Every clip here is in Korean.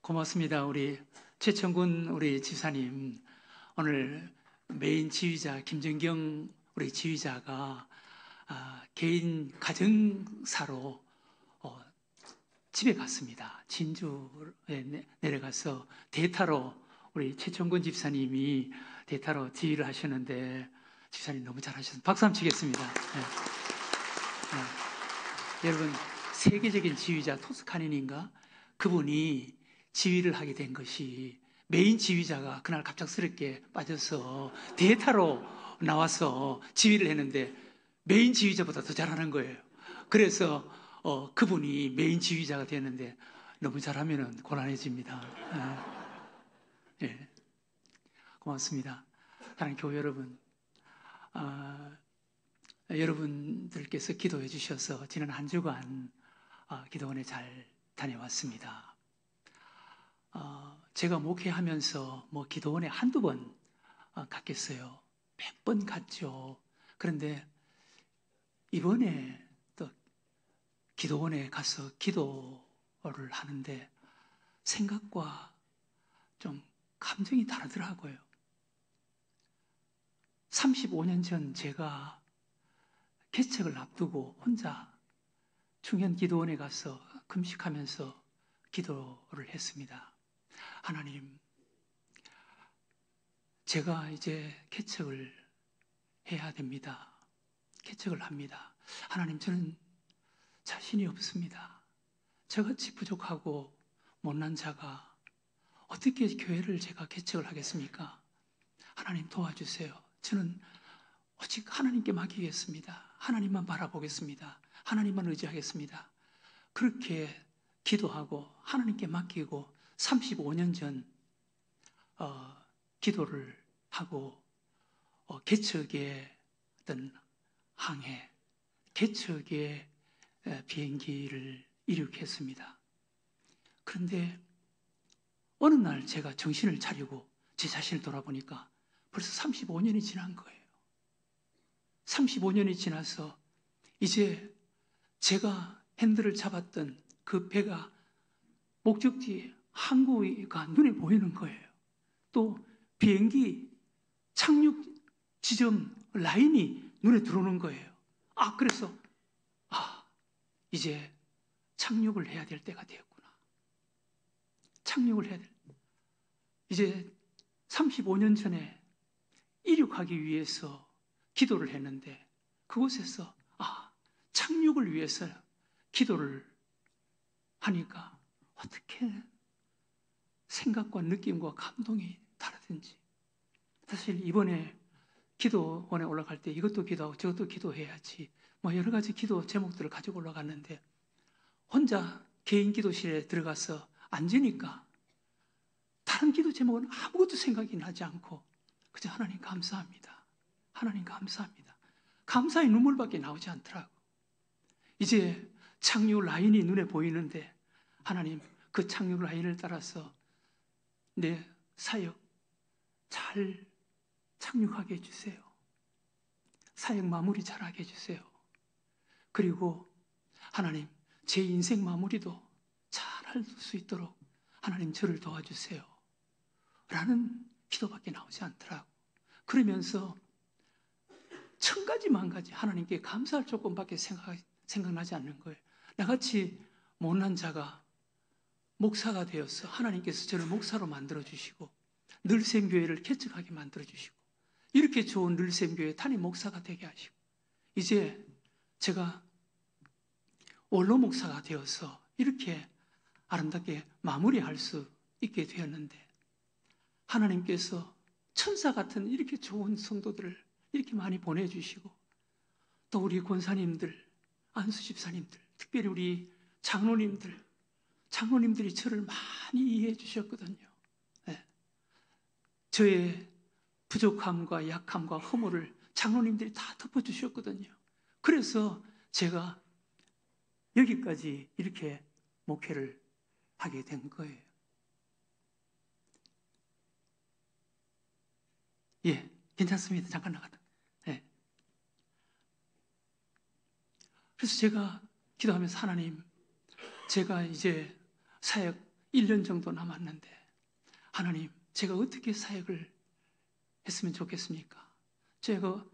고맙습니다. 우리 최천군 우리 지사님, 오늘 메인 지휘자 김정경 우리 지휘자가 개인 가정사로 집에 갔습니다. 진주에 내려가서 대타로 우리 최천군 집사님이 대타로 지휘를 하시는데 집사님 너무 잘하셨습니다. 박수 한번 치겠습니다. 네. 네. 여러분, 세계적인 지휘자 토스카니니인가? 그분이 지휘를 하게 된 것이 메인 지휘자가 그날 갑작스럽게 빠져서 대타로 나와서 지휘를 했는데 메인 지휘자보다 더 잘하는 거예요. 그래서 그분이 메인 지휘자가 되는데 너무 잘하면 곤란해집니다. 네. 고맙습니다. 사랑하는 교회 여러분, 여러분들께서 기도해 주셔서 지난 한 주간 기도원에 잘 다녀왔습니다. 제가 목회하면서 기도원에 한두 번 갔겠어요. 100번 갔죠. 그런데 이번에 또 기도원에 가서 기도를 하는데 생각과 좀 감정이 다르더라고요. 35년 전 제가 개척을 앞두고 혼자 중현 기도원에 가서 금식하면서 기도를 했습니다. 하나님, 제가 이제 개척을 해야 됩니다. 개척을 합니다. 하나님, 저는 자신이 없습니다. 저같이 부족하고 못난 자가 어떻게 교회를 제가 개척을 하겠습니까? 하나님 도와주세요. 저는 오직 하나님께 맡기겠습니다. 하나님만 바라보겠습니다. 하나님만 의지하겠습니다. 그렇게 기도하고 하나님께 맡기고 35년 전 기도를 하고 개척의 어떤 항해, 개척의 비행기를 이륙했습니다. 그런데 어느 날 제가 정신을 차리고 제 자신을 돌아보니까 벌써 35년이 지난 거예요. 35년이 지나서 이제 제가 핸들을 잡았던 그 배가 목적지 항구가 눈에 보이는 거예요. 또 비행기 착륙 지점 라인이 눈에 들어오는 거예요. 그래서 이제 착륙을 해야 될 때가 되었구나. 착륙을 해야 될 이제 35년 전에 이륙하기 위해서 기도를 했는데 그곳에서 착륙을 위해서 기도를 하니까 어떻게 생각과 느낌과 감동이 다르든지. 사실 이번에 기도원에 올라갈 때 이것도 기도하고 저것도 기도해야지 여러 가지 기도 제목들을 가지고 올라갔는데 혼자 개인 기도실에 들어가서 앉으니까 다른 기도 제목은 아무것도 생각이 나지 않고 그저 하나님 감사합니다. 하나님 감사합니다. 감사의 눈물밖에 나오지 않더라고. 이제 착륙 라인이 눈에 보이는데 하나님 그 착륙 라인을 따라서 내 사역 잘 착륙하게 해주세요. 사역 마무리 잘하게 해주세요. 그리고 하나님 제 인생 마무리도 잘 할 수 있도록 하나님 저를 도와주세요. 라는 기도밖에 나오지 않더라고. 그러면서 천 가지 만 가지 하나님께 감사할 조건밖에 생각나지 않는 거예요. 나같이 못난 자가 목사가 되어서 하나님께서 저를 목사로 만들어주시고 늘샘교회를 개척하게 만들어주시고 이렇게 좋은 늘샘교회 단임 목사가 되게 하시고 이제 제가 원로 목사가 되어서 이렇게 아름답게 마무리할 수 있게 되었는데 하나님께서 천사 같은 이렇게 좋은 성도들을 이렇게 많이 보내주시고 또 우리 권사님들, 안수 집사님들, 특별히 우리 장로님들이 저를 많이 이해해 주셨거든요. 네. 저의 부족함과 약함과 허물을 장로님들이 다 덮어주셨거든요. 그래서 제가 여기까지 이렇게 목회를 하게 된 거예요. 예, 괜찮습니다. 잠깐 나갔다. 네. 그래서 제가 기도하면서 하나님, 제가 이제 사역 1년 정도 남았는데 하나님, 제가 어떻게 사역을 했으면 좋겠습니까? 제가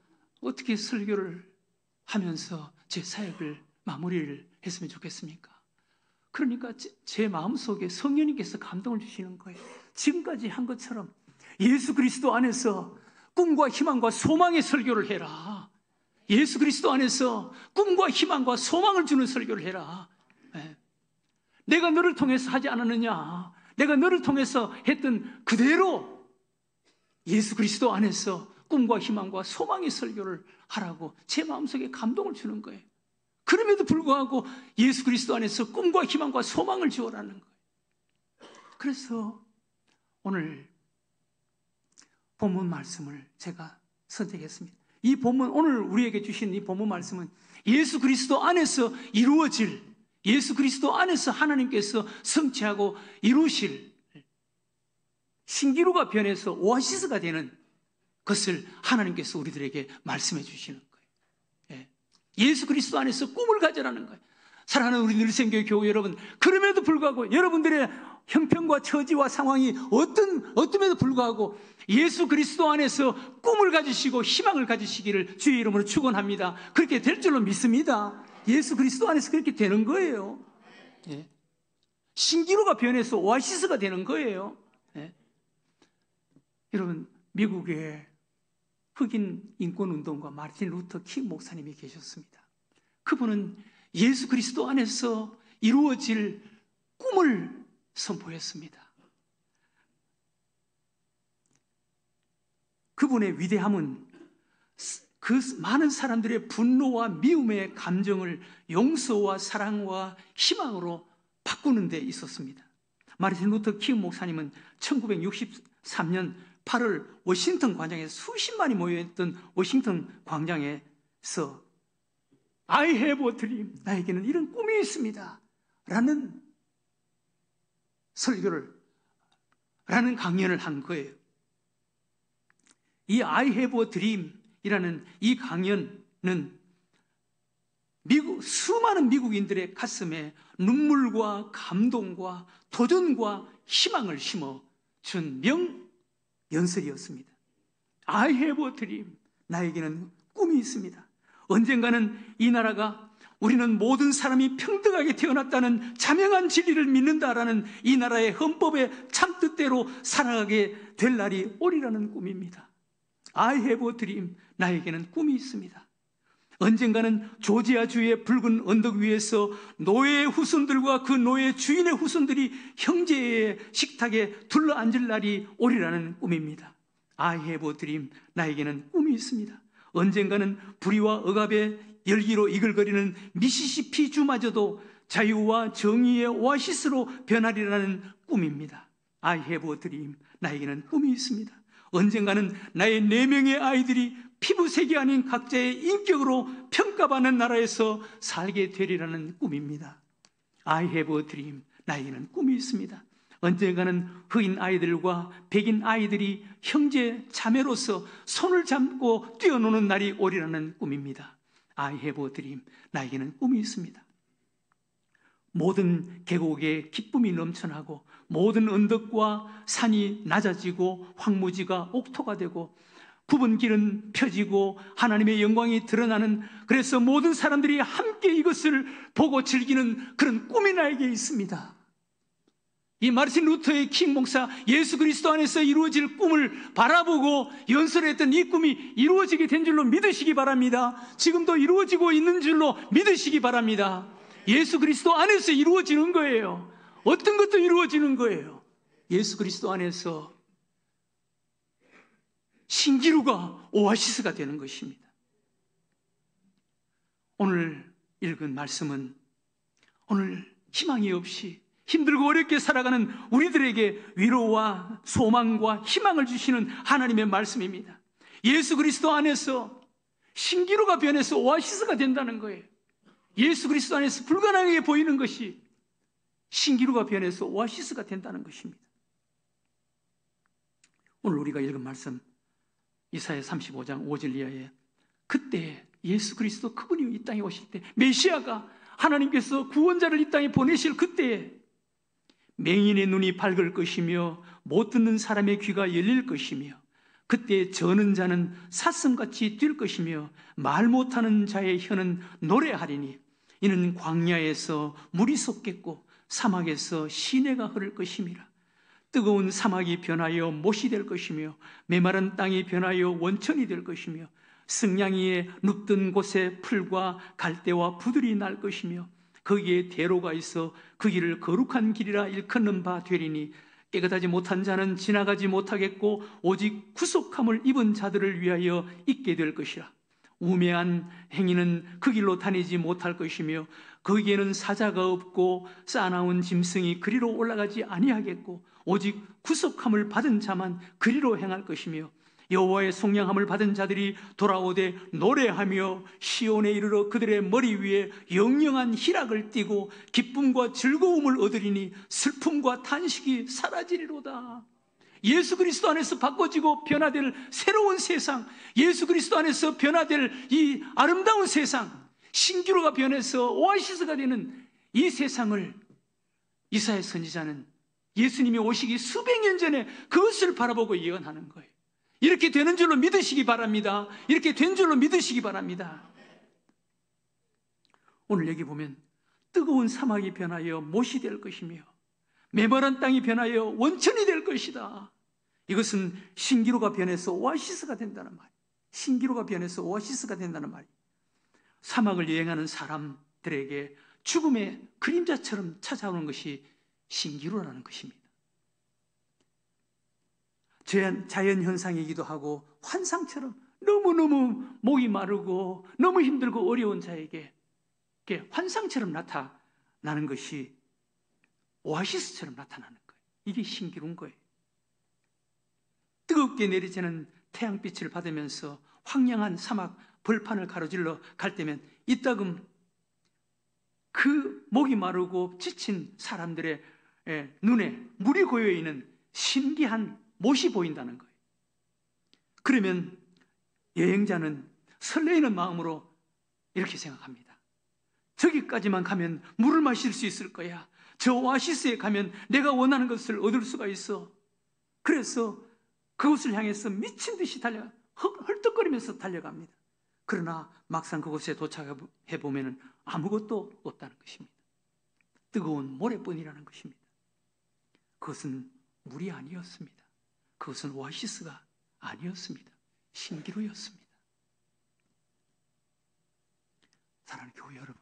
어떻게 설교를 하면서 제 사역을 마무리를 했으면 좋겠습니까? 그러니까 제 마음속에 성령님께서 감동을 주시는 거예요. 지금까지 한 것처럼 예수 그리스도 안에서 꿈과 희망과 소망의 설교를 해라. 예수 그리스도 안에서 꿈과 희망과 소망을 주는 설교를 해라. 네. 내가 너를 통해서 하지 않았느냐? 내가 너를 통해서 했던 그대로 예수 그리스도 안에서 꿈과 희망과 소망의 설교를 하라고 제 마음속에 감동을 주는 거예요. 그럼에도 불구하고 예수 그리스도 안에서 꿈과 희망과 소망을 주어라는 거예요. 그래서 오늘 본문 말씀을 제가 선택했습니다. 이 본문, 오늘 우리에게 주신 이 본문 말씀은 예수 그리스도 안에서 이루어질, 예수 그리스도 안에서 하나님께서 성취하고 이루실 신기루가 변해서 오아시스가 되는 것을 하나님께서 우리들에게 말씀해 주시는 거예요. 예수 그리스도 안에서 꿈을 가져라는 거예요. 사랑하는 우리 늘생교회 교회 여러분, 그럼에도 불구하고 여러분들의 형편과 처지와 상황이 어떤에도 불구하고 예수 그리스도 안에서 꿈을 가지시고 희망을 가지시기를 주의 이름으로 축원합니다. 그렇게 될 줄로 믿습니다. 예수 그리스도 안에서 그렇게 되는 거예요. 신기루가 변해서 오아시스가 되는 거예요. 여러분, 미국의 흑인 인권운동가 마르틴 루터 킹 목사님이 계셨습니다. 그분은 예수 그리스도 안에서 이루어질 꿈을 선포했습니다. 그분의 위대함은 그 많은 사람들의 분노와 미움의 감정을 용서와 사랑과 희망으로 바꾸는 데 있었습니다. 마르틴 루터 킹 목사님은 1963년 8월 워싱턴 광장에서 수십만이 모여있던 워싱턴 광장에서 I have a dream, 나에게는 이런 꿈이 있습니다 라는 설교를, 라는 강연을 한 거예요. 이 I have a dream 이라는 이 강연은 수많은 미국인들의 가슴에 눈물과 감동과 도전과 희망을 심어준 명연설이었습니다. I have a dream, 나에게는 꿈이 있습니다. 언젠가는 이 나라가, 우리는 모든 사람이 평등하게 태어났다는 자명한 진리를 믿는다라는 이 나라의 헌법의 참뜻대로 살아가게 될 날이 오리라는 꿈입니다. I have a dream, 나에게는 꿈이 있습니다. 언젠가는 조지아주의 붉은 언덕 위에서 노예의 후손들과 그 노예 주인의 후손들이 형제의 식탁에 둘러앉을 날이 오리라는 꿈입니다. I have a dream, 나에게는 꿈이 있습니다. 언젠가는 불의와 억압의 열기로 이글거리는 미시시피 주마저도 자유와 정의의 오아시스로 변하리라는 꿈입니다. I have a dream, 나에게는 꿈이 있습니다. 언젠가는 나의 4명의 아이들이 피부색이 아닌 각자의 인격으로 평가받는 나라에서 살게 되리라는 꿈입니다. I have a dream, 나에게는 꿈이 있습니다. 언젠가는 흑인 아이들과 백인 아이들이 형제 자매로서 손을 잡고 뛰어노는 날이 오리라는 꿈입니다. I have a dream, 나에게는 꿈이 있습니다. 모든 계곡에 기쁨이 넘쳐나고 모든 언덕과 산이 낮아지고 황무지가 옥토가 되고 굽은 길은 펴지고 하나님의 영광이 드러나는, 그래서 모든 사람들이 함께 이것을 보고 즐기는 그런 꿈이 나에게 있습니다. 이 마르틴 루터의 킹 목사, 예수 그리스도 안에서 이루어질 꿈을 바라보고 연설했던 이 꿈이 이루어지게 된 줄로 믿으시기 바랍니다. 지금도 이루어지고 있는 줄로 믿으시기 바랍니다. 예수 그리스도 안에서 이루어지는 거예요. 어떤 것도 이루어지는 거예요. 예수 그리스도 안에서 신기루가 오아시스가 되는 것입니다. 오늘 읽은 말씀은 오늘 희망이 없이 힘들고 어렵게 살아가는 우리들에게 위로와 소망과 희망을 주시는 하나님의 말씀입니다. 예수 그리스도 안에서 신기루가 변해서 오아시스가 된다는 거예요. 예수 그리스도 안에서 불가능하게 보이는 것이 신기루가 변해서 오아시스가 된다는 것입니다. 오늘 우리가 읽은 말씀 이사야 35장 5절 이하에, 그때 예수 그리스도 그분이 이 땅에 오실 때, 메시아가 하나님께서 구원자를 이 땅에 보내실 그때에 맹인의 눈이 밝을 것이며 못 듣는 사람의 귀가 열릴 것이며 그때 저는 자는 사슴같이 뛸 것이며 말 못하는 자의 혀는 노래하리니 이는 광야에서 물이 솟겠고 사막에서 시내가 흐를 것임이라. 뜨거운 사막이 변하여 못이 될 것이며 메마른 땅이 변하여 원천이 될 것이며 승냥이의 눕던 곳에 풀과 갈대와 부들이 날 것이며 거기에 대로가 있어 그 길을 거룩한 길이라 일컫는 바 되리니 깨끗하지 못한 자는 지나가지 못하겠고 오직 구속함을 입은 자들을 위하여 있게 될 것이라. 우매한 행위는 그 길로 다니지 못할 것이며 거기에는 사자가 없고 싸나운 짐승이 그리로 올라가지 아니하겠고 오직 구속함을 받은 자만 그리로 행할 것이며 여호와의 속량함을 받은 자들이 돌아오되 노래하며 시온에 이르러 그들의 머리 위에 영영한 희락을 띠고 기쁨과 즐거움을 얻으리니 슬픔과 탄식이 사라지리로다. 예수 그리스도 안에서 바꿔지고 변화될 새로운 세상, 예수 그리스도 안에서 변화될 이 아름다운 세상, 신기루가 변해서 오아시스가 되는 이 세상을 이사야 선지자는 예수님이 오시기 수백 년 전에 그것을 바라보고 예언하는 거예요. 이렇게 되는 줄로 믿으시기 바랍니다. 이렇게 된 줄로 믿으시기 바랍니다. 오늘 여기 보면 뜨거운 사막이 변하여 못이 될 것이며 메마른 땅이 변하여 원천이 될 것이다. 이것은 신기루가 변해서 오아시스가 된다는 말이에요. 신기루가 변해서 오아시스가 된다는 말이에요. 사막을 여행하는 사람들에게 죽음의 그림자처럼 찾아오는 것이 신기루라는 것입니다. 자연현상이기도 하고 환상처럼 너무너무 목이 마르고 너무 힘들고 어려운 자에게 환상처럼 나타나는 것이 오아시스처럼 나타나는 거예요. 이게 신기루인 거예요. 뜨겁게 내리쬐는 태양빛을 받으면서 황량한 사막 벌판을 가로질러 갈 때면 이따금 그 목이 마르고 지친 사람들의 눈에 물이 고여있는 신기한 못이 보인다는 거예요. 그러면 여행자는 설레이는 마음으로 이렇게 생각합니다. 저기까지만 가면 물을 마실 수 있을 거야. 저 오아시스에 가면 내가 원하는 것을 얻을 수가 있어. 그래서 그곳을 향해서 미친 듯이 헐떡거리면서 달려갑니다. 그러나 막상 그곳에 도착해 보면 아무것도 없다는 것입니다. 뜨거운 모래뿐이라는 것입니다. 그것은 물이 아니었습니다. 그것은 오아시스가 아니었습니다. 신기루였습니다. 사랑하는 교회 여러분,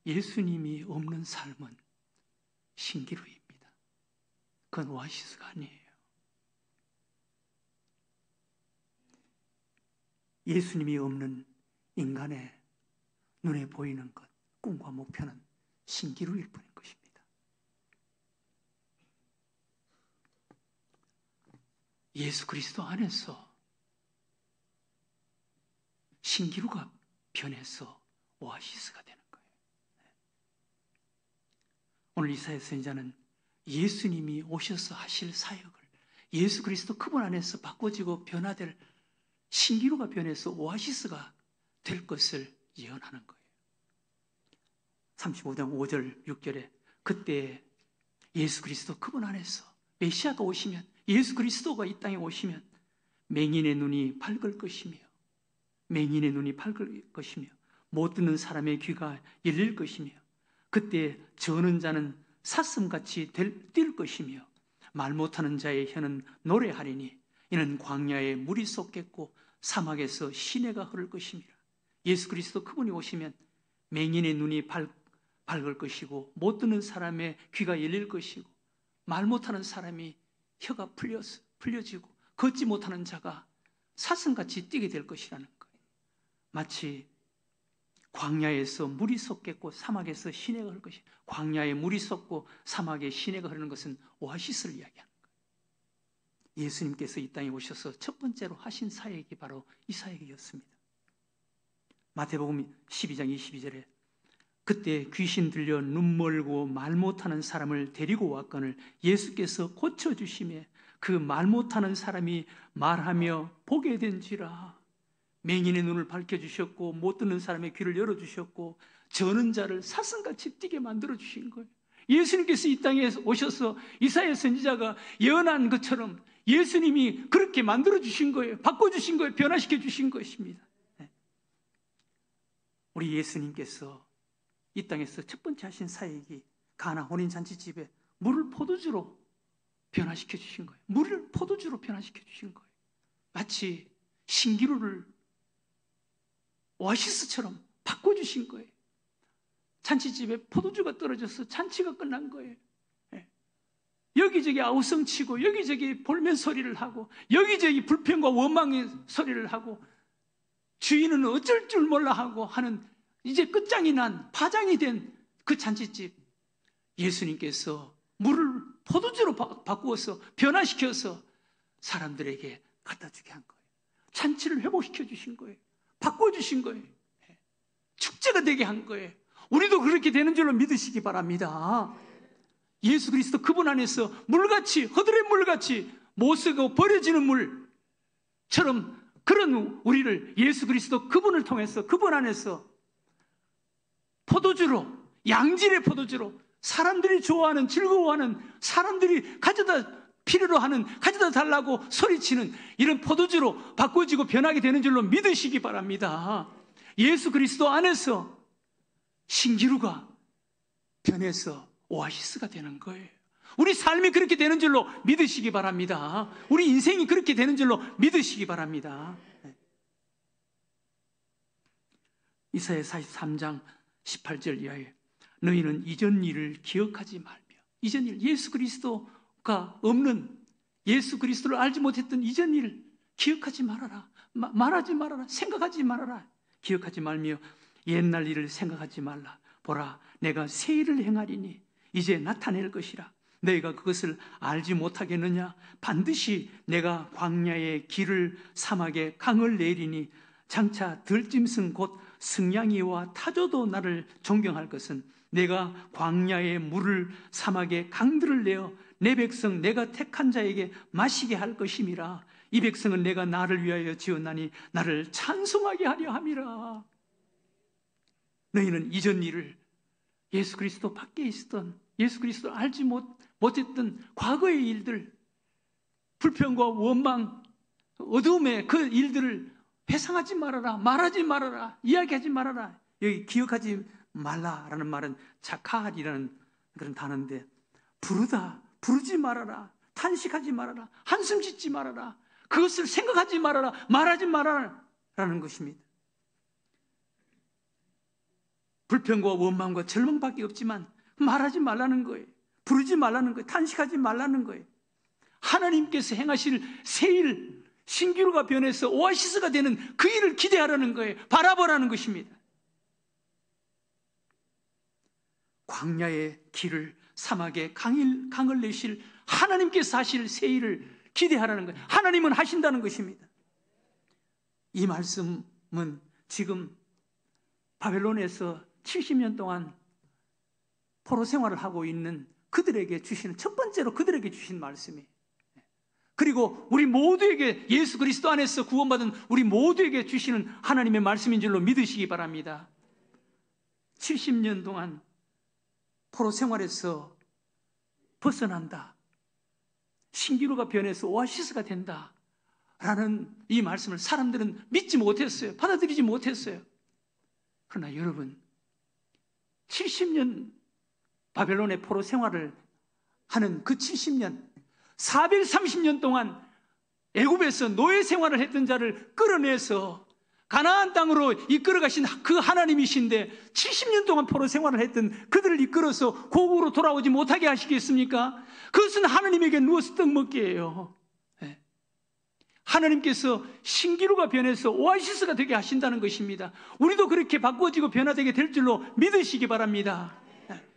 예수님이 없는 삶은 신기루입니다. 그건 오아시스가 아니에요. 예수님이 없는 인간의 눈에 보이는 것, 꿈과 목표는 신기루일 뿐인 것입니다. 예수 그리스도 안에서 신기루가 변해서 오아시스가 되는 거예요. 오늘 이사야 선지자는 예수님이 오셔서 하실 사역을 예수 그리스도 그분 안에서 바꿔지고 변화될 신기루가 변해서 오아시스가 될 것을 예언하는 거예요. 35장 5절 6절에 그때 예수 그리스도 그분 안에서 메시아가 오시면, 예수 그리스도가 이 땅에 오시면 맹인의 눈이 밝을 것이며 맹인의 눈이 밝을 것이며 못 듣는 사람의 귀가 열릴 것이며 그때 저는 자는 사슴같이 뛸 것이며 말 못하는 자의 혀는 노래하리니 이는 광야에 물이 솟겠고 사막에서 시내가 흐를 것임이라. 예수 그리스도 그분이 오시면 맹인의 눈이 밝을 것이고 못 듣는 사람의 귀가 열릴 것이고 말 못하는 사람이 혀가 풀려지고 걷지 못하는 자가 사슴같이 뛰게 될 것이라는 거예요. 마치 광야에서 물이 솟겠고 사막에서 시내가 흐를 것이, 광야에 물이 솟고 사막에 시내가 흐르는 것은 오아시스를 이야기하는 거예요. 예수님께서 이 땅에 오셔서 첫 번째로 하신 사역이 바로 이 사역이었습니다. 마태복음 12장 22절에 그때 귀신 들려 눈 멀고 말 못하는 사람을 데리고 왔거늘 예수께서 고쳐주시매 그 말 못하는 사람이 말하며 보게 된지라. 맹인의 눈을 밝혀주셨고 못 듣는 사람의 귀를 열어주셨고 저는 자를 사슴같이 뛰게 만들어주신 거예요. 예수님께서 이 땅에 오셔서 이사야 선지자가 예언한 것처럼 예수님이 그렇게 만들어 주신 거예요. 바꿔주신 거예요. 변화시켜 주신 것입니다. 우리 예수님께서 이 땅에서 첫 번째 하신 사역이 가나 혼인잔치집에 물을 포도주로 변화시켜 주신 거예요. 물을 포도주로 변화시켜 주신 거예요. 마치 신기루를 오아시스처럼 바꿔주신 거예요. 잔치집에 포도주가 떨어져서 잔치가 끝난 거예요. 여기저기 아우성치고 여기저기 볼멘 소리를 하고 여기저기 불평과 원망의 소리를 하고 주인은 어쩔 줄 몰라 하고 하는 이제 끝장이 난 파장이 된 그 잔치집, 예수님께서 물을 포도주로 바꾸어서 변화시켜서 사람들에게 갖다 주게 한 거예요. 잔치를 회복시켜 주신 거예요. 바꿔주신 거예요. 축제가 되게 한 거예요. 우리도 그렇게 되는 줄로 믿으시기 바랍니다. 예수 그리스도 그분 안에서 물같이, 허들의 물같이 못 쓰고 버려지는 물처럼 그런 우리를 예수 그리스도 그분을 통해서 그분 안에서 포도주로, 양질의 포도주로, 사람들이 좋아하는, 즐거워하는, 사람들이 가져다 필요로 하는, 가져다 달라고 소리치는 이런 포도주로 바꿔지고 변하게 되는 줄로 믿으시기 바랍니다. 예수 그리스도 안에서 신기루가 변해서 오아시스가 되는 거예요. 우리 삶이 그렇게 되는 줄로 믿으시기 바랍니다. 우리 인생이 그렇게 되는 줄로 믿으시기 바랍니다. 이사야 43장 18절 이하에 너희는 이전 일을 기억하지 말며, 이전 일, 예수 그리스도가 없는, 예수 그리스도를 알지 못했던 이전 일을 기억하지 말아라. 말하지 말아라. 생각하지 말아라. 기억하지 말며 옛날 일을 생각하지 말라. 보라, 내가 새 일을 행하리니 이제 나타낼 것이라. 너희가 그것을 알지 못하겠느냐? 반드시 내가 광야의 길을 사막에 강을 내리니 장차 들짐승 곧 승냥이와 타조도 나를 존경할 것은 내가 광야의 물을 사막에 강들을 내어 내 백성 내가 택한 자에게 마시게 할 것임이라. 이 백성은 내가 나를 위하여 지었나니 나를 찬송하게 하려 함이라. 너희는 이전 일을, 예수 그리스도 밖에 있었던, 예수 그리스도를 알지 못했던 과거의 일들, 불평과 원망, 어두움의 그 일들을 회상하지 말아라, 말하지 말아라, 이야기하지 말아라. 여기 기억하지 말라라는 말은 자카리라는 그런 단어인데, 부르지 말아라, 탄식하지 말아라, 한숨 짓지 말아라, 그것을 생각하지 말아라, 말하지 말아라 라는 것입니다. 불평과 원망과 절망밖에 없지만 말하지 말라는 거예요. 부르지 말라는 거예요. 탄식하지 말라는 거예요. 하나님께서 행하실 새 일, 신기루가 변해서 오아시스가 되는 그 일을 기대하라는 거예요. 바라보라는 것입니다. 광야의 길을 사막에 강을 내실 하나님께서 하실 새 일을 기대하라는 거예요. 하나님은 하신다는 것입니다. 이 말씀은 지금 바벨론에서 70년 동안 포로 생활을 하고 있는 그들에게 주시는, 첫 번째로 그들에게 주신 말씀이에요. 그리고 우리 모두에게, 예수 그리스도 안에서 구원받은 우리 모두에게 주시는 하나님의 말씀인 줄로 믿으시기 바랍니다. 70년 동안 포로 생활에서 벗어난다, 신기루가 변해서 오아시스가 된다 라는 이 말씀을 사람들은 믿지 못했어요. 받아들이지 못했어요. 그러나 여러분, 70년 바벨론의 포로 생활을 하는 그 70년, 430년 동안 애굽에서 노예 생활을 했던 자를 끌어내서 가나안 땅으로 이끌어 가신 그 하나님이신데 70년 동안 포로 생활을 했던 그들을 이끌어서 고국으로 돌아오지 못하게 하시겠습니까? 그것은 하나님에게 누워서 떡 먹기예요. 하나님께서 신기루가 변해서 오아시스가 되게 하신다는 것입니다. 우리도 그렇게 바꿔지고 변화되게 될 줄로 믿으시기 바랍니다.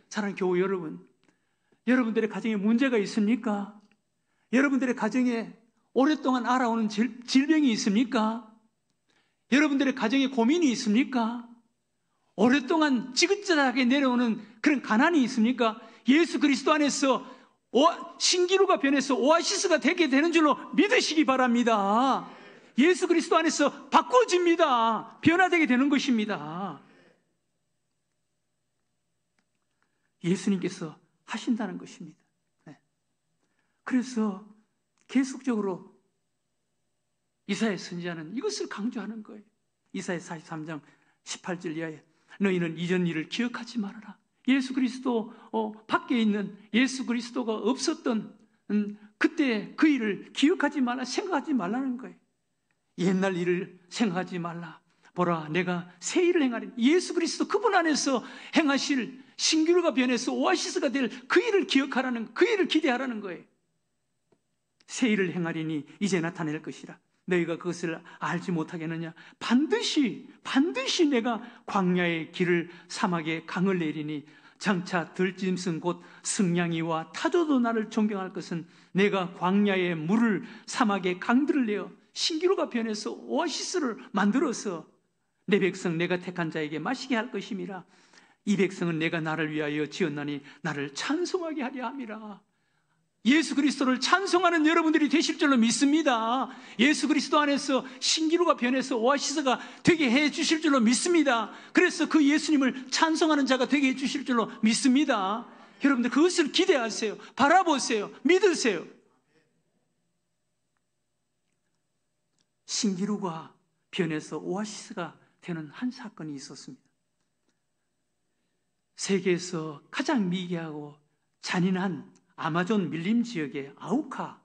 사랑하는 교우 여러분, 여러분들의 가정에 문제가 있습니까? 여러분들의 가정에 오랫동안 알아오는 질병이 있습니까? 여러분들의 가정에 고민이 있습니까? 오랫동안 지긋지긋하게 내려오는 그런 가난이 있습니까? 예수 그리스도 안에서 신기루가 변해서 오아시스가 되게 되는 줄로 믿으시기 바랍니다. 예수 그리스도 안에서 바꿔집니다. 변화되게 되는 것입니다. 예수님께서 하신다는 것입니다. 네. 그래서 계속적으로 이사야 선지자는 이것을 강조하는 거예요. 이사야 43장 18절 이하에 너희는 이전 일을 기억하지 말아라. 예수 그리스도 밖에 있는 예수 그리스도가 없었던 그때 그 일을 기억하지 말라, 생각하지 말라는 거예요. 옛날 일을 생각하지 말라. 보라, 내가 새 일을 행하리. 예수 그리스도 그분 안에서 행하실 신기루가 변해서 오아시스가 될 그 일을 기억하라는, 그 일을 기대하라는 거예요. 새 일을 행하리니 이제 나타낼 것이라. 너희가 그것을 알지 못하겠느냐? 반드시 내가 광야의 길을 사막에 강을 내리니 장차 들짐승 곧 승냥이와 타조도 나를 존경할 것은 내가 광야의 물을 사막에 강들을 내어 신기루가 변해서 오아시스를 만들어서 내 백성 내가 택한 자에게 마시게 할 것임이라. 이 백성은 내가 나를 위하여 지었나니 나를 찬송하게 하려 함이라. 예수 그리스도를 찬송하는 여러분들이 되실 줄로 믿습니다. 예수 그리스도 안에서 신기루가 변해서 오아시스가 되게 해 주실 줄로 믿습니다. 그래서 그 예수님을 찬송하는 자가 되게 해 주실 줄로 믿습니다. 여러분들 그것을 기대하세요. 바라보세요. 믿으세요. 신기루가 변해서 오아시스가 되는 한 사건이 있었습니다. 세계에서 가장 미개하고 잔인한 아마존 밀림 지역의 아우카족이라고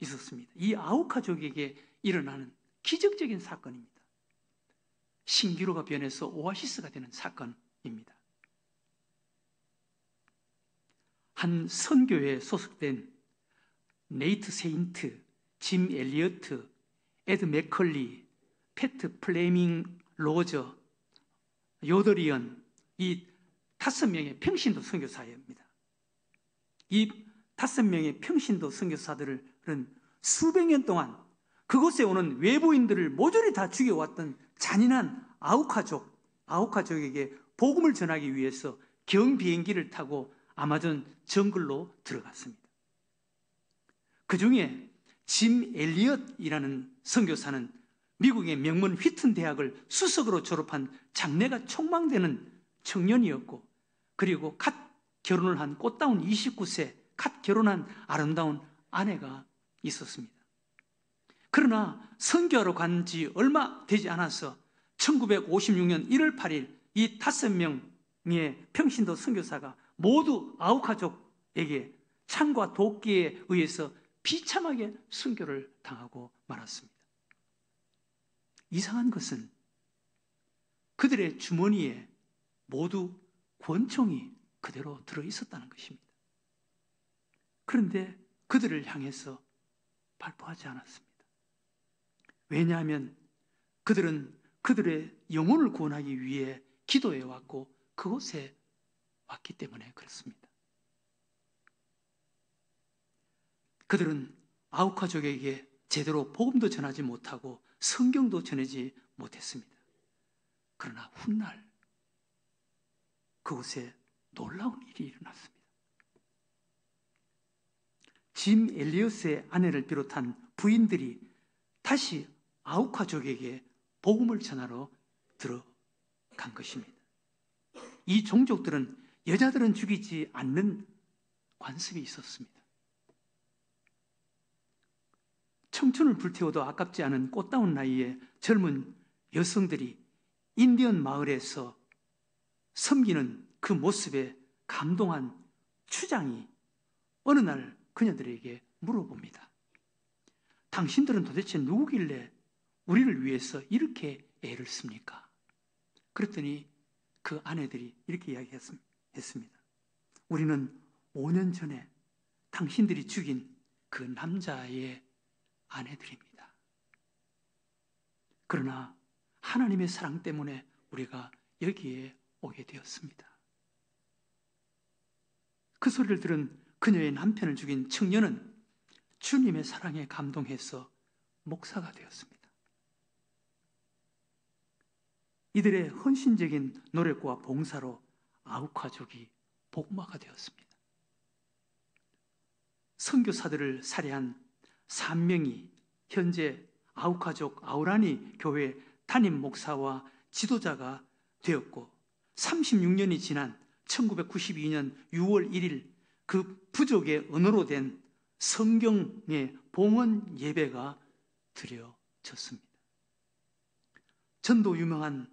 있었습니다. 이 아우카족에게 일어나는 기적적인 사건입니다. 신기루가 변해서 오아시스가 되는 사건입니다. 한 선교회에 소속된 네이트 세인트, 짐 엘리어트, 에드 맥컬리, 패트 플레밍 로저, 요더리언, 이 5명의 평신도 선교사입니다. 이 5명의 평신도 선교사들은 수백 년 동안 그곳에 오는 외부인들을 모조리 다 죽여왔던 잔인한 아우카족에게 복음을 전하기 위해서 경비행기를 타고 아마존 정글로 들어갔습니다. 그 중에 짐 엘리엇이라는 선교사는 미국의 명문 휘튼 대학을 수석으로 졸업한 장래가 촉망되는 청년이었고, 그리고 갓 결혼을 한 꽃다운 29세 갓 결혼한 아름다운 아내가 있었습니다. 그러나 선교하러 간 지 얼마 되지 않아서 1956년 1월 8일 이 5명의 평신도 선교사가 모두 아우카족에게 창과 도끼에 의해서 비참하게 순교를 당하고 말았습니다. 이상한 것은 그들의 주머니에 모두 권총이 그대로 들어있었다는 것입니다. 그런데 그들을 향해서 발포하지 않았습니다. 왜냐하면 그들은 그들의 영혼을 구원하기 위해 기도해 왔고 그곳에 왔기 때문에 그렇습니다. 그들은 아우카족에게 제대로 복음도 전하지 못하고 성경도 전하지 못했습니다. 그러나 훗날 그곳에 놀라운 일이 일어났습니다. 짐 엘리엇의 아내를 비롯한 부인들이 다시 아우카족에게 복음을 전하러 들어간 것입니다. 이 종족들은 여자들은 죽이지 않는 관습이 있었습니다. 청춘을 불태워도 아깝지 않은 꽃다운 나이에 젊은 여성들이 인디언 마을에서 섬기는 그 모습에 감동한 추장이 어느 날 그녀들에게 물어봅니다. 당신들은 도대체 누구길래 우리를 위해서 이렇게 애를 씁니까? 그랬더니 그 아내들이 이렇게 이야기했습니다. 우리는 5년 전에 당신들이 죽인 그 남자의 아내들입니다. 그러나 하나님의 사랑 때문에 우리가 여기에 오게 되었습니다. 그 소리를 들은 그녀의 남편을 죽인 청년은 주님의 사랑에 감동해서 목사가 되었습니다. 이들의 헌신적인 노력과 봉사로 아우카족이 복마가 되었습니다. 선교사들을 살해한 3명이 현재 아우카족 아우라니 교회 담임 목사와 지도자가 되었고 36년이 지난 1992년 6월 1일 그 부족의 언어로 된 성경의 봉헌 예배가 드려졌습니다. 전도 유명한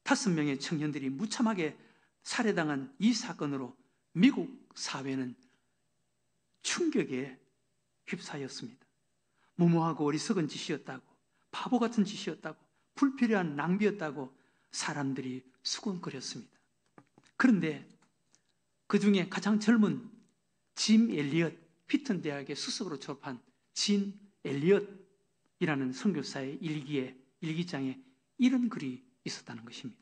5명의 청년들이 무참하게 살해당한 이 사건으로 미국 사회는 충격에 휩싸였습니다. 무모하고 어리석은 짓이었다고, 바보 같은 짓이었다고, 불필요한 낭비였다고 사람들이 수군거렸습니다. 그런데 그 중에 가장 젊은 짐 엘리엇, 휘튼 대학의 수석으로 졸업한 짐 엘리엇이라는 선교사의 일기장에 이런 글이 있었다는 것입니다.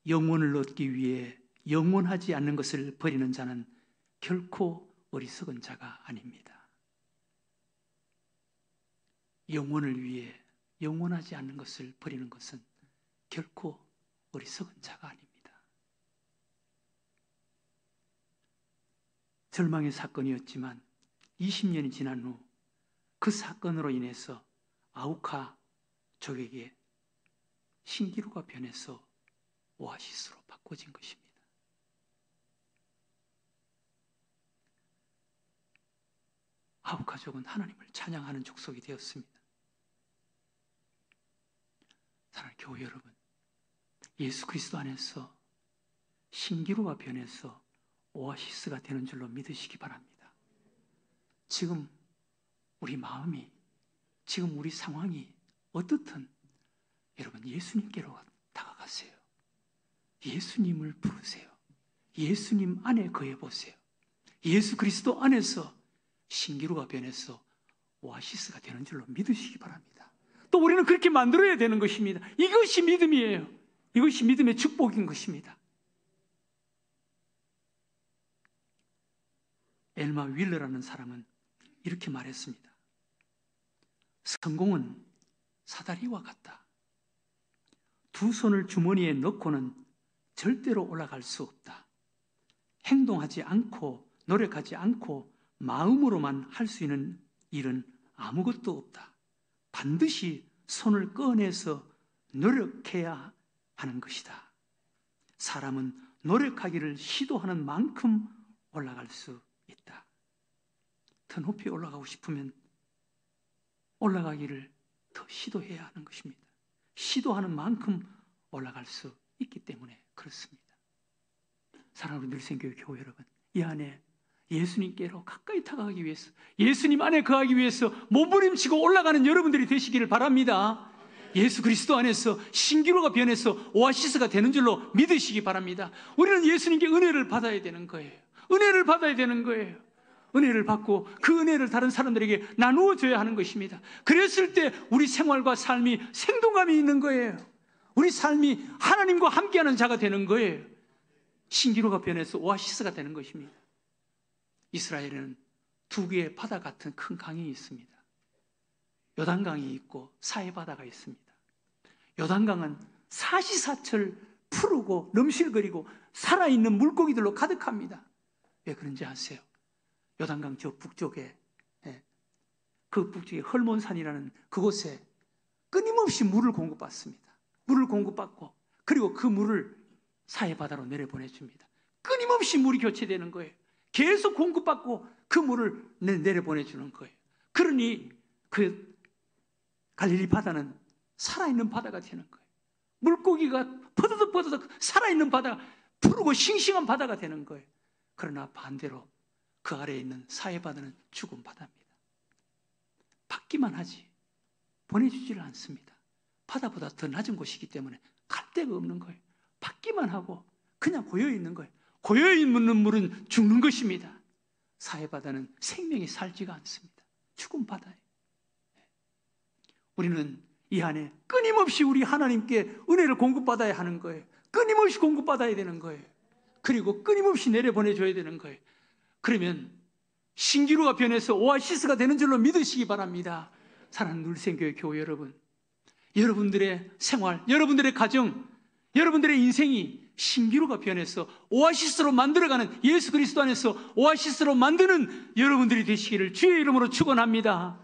영혼을 얻기 위해 영원하지 않는 것을 버리는 자는 결코 어리석은 자가 아닙니다. 영혼을 위해 영원하지 않는 것을 버리는 것은 결코 어리석은 자가 아닙니다. 절망의 사건이었지만 20년이 지난 후 그 사건으로 인해서 아우카족에게 신기루가 변해서 오아시스로 바꿔진 것입니다. 아우카족은 하나님을 찬양하는 족속이 되었습니다. 사랑하는 교회 여러분, 예수 그리스도 안에서 신기루가 변해서 오아시스가 되는 줄로 믿으시기 바랍니다. 지금 우리 마음이, 지금 우리 상황이 어떻든 여러분 예수님께로 다가가세요. 예수님을 부르세요. 예수님 안에 거해 보세요. 예수 그리스도 안에서 신기루가 변해서 오아시스가 되는 줄로 믿으시기 바랍니다. 또 우리는 그렇게 만들어야 되는 것입니다. 이것이 믿음이에요. 이것이 믿음의 축복인 것입니다. 엘마 윌러라는 사람은 이렇게 말했습니다. 성공은 사다리와 같다. 두 손을 주머니에 넣고는 절대로 올라갈 수 없다. 행동하지 않고 노력하지 않고 마음으로만 할 수 있는 일은 아무것도 없다. 반드시 손을 꺼내서 노력해야 하는 것이다. 사람은 노력하기를 시도하는 만큼 올라갈 수 있다. 더 높이 올라가고 싶으면 올라가기를 더 시도해야 하는 것입니다. 시도하는 만큼 올라갈 수 있기 때문에 그렇습니다. 사랑하는 늘생교회 교회 여러분, 이 안에 예수님께로 가까이 다가가기 위해서, 예수님 안에 거하기 위해서 몸부림치고 올라가는 여러분들이 되시기를 바랍니다. 예수 그리스도 안에서 신기루가 변해서 오아시스가 되는 줄로 믿으시기 바랍니다. 우리는 예수님께 은혜를 받아야 되는 거예요. 은혜를 받아야 되는 거예요. 은혜를 받고 그 은혜를 다른 사람들에게 나누어 줘야 하는 것입니다. 그랬을 때 우리 생활과 삶이 생동감이 있는 거예요. 우리 삶이 하나님과 함께하는 자가 되는 거예요. 신기루가 변해서 오아시스가 되는 것입니다. 이스라엘에는 두 개의 바다 같은 큰 강이 있습니다. 요단강이 있고 사해바다가 있습니다. 요단강은 사시사철 푸르고 넘실거리고 살아있는 물고기들로 가득합니다. 왜 그런지 아세요? 요단강 저 북쪽에, 그 북쪽에 헐몬산이라는 그곳에 끊임없이 물을 공급받습니다. 물을 공급받고 그리고 그 물을 사해바다로 내려보내줍니다. 끊임없이 물이 교체되는 거예요. 계속 공급받고 그 물을 내려보내주는 거예요. 그러니 그 갈릴리 바다는 살아있는 바다가 되는 거예요. 물고기가 퍼드덕 살아있는 바다가 푸르고 싱싱한 바다가 되는 거예요. 그러나 반대로 그 아래에 있는 사해바다는 죽은 바다입니다. 받기만 하지 보내주지를 않습니다. 바다보다 더 낮은 곳이기 때문에 갈 데가 없는 거예요. 받기만 하고 그냥 고여있는 거예요. 고여있는 물은 죽는 것입니다. 사해바다는 생명이 살지가 않습니다. 죽은 바다예요. 우리는 이 안에 끊임없이 우리 하나님께 은혜를 공급받아야 하는 거예요. 끊임없이 공급받아야 되는 거예요. 그리고 끊임없이 내려보내줘야 되는 거예요. 그러면 신기루가 변해서 오아시스가 되는 줄로 믿으시기 바랍니다. 사랑하는 늘생교회 교회 여러분, 여러분들의 생활, 여러분들의 가정, 여러분들의 인생이 신기루가 변해서 오아시스로 만들어가는, 예수 그리스도 안에서 오아시스로 만드는 여러분들이 되시기를 주의 이름으로 축원합니다.